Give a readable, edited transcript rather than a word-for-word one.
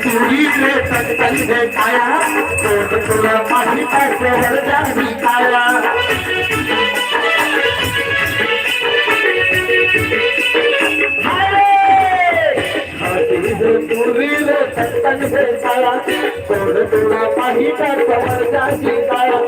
चूड़ी में तन देखाया तो तुला पानी का शहर जा दिखाया चूड़ी में तन देखाया तो तुला पानी का शहर जा दिखाया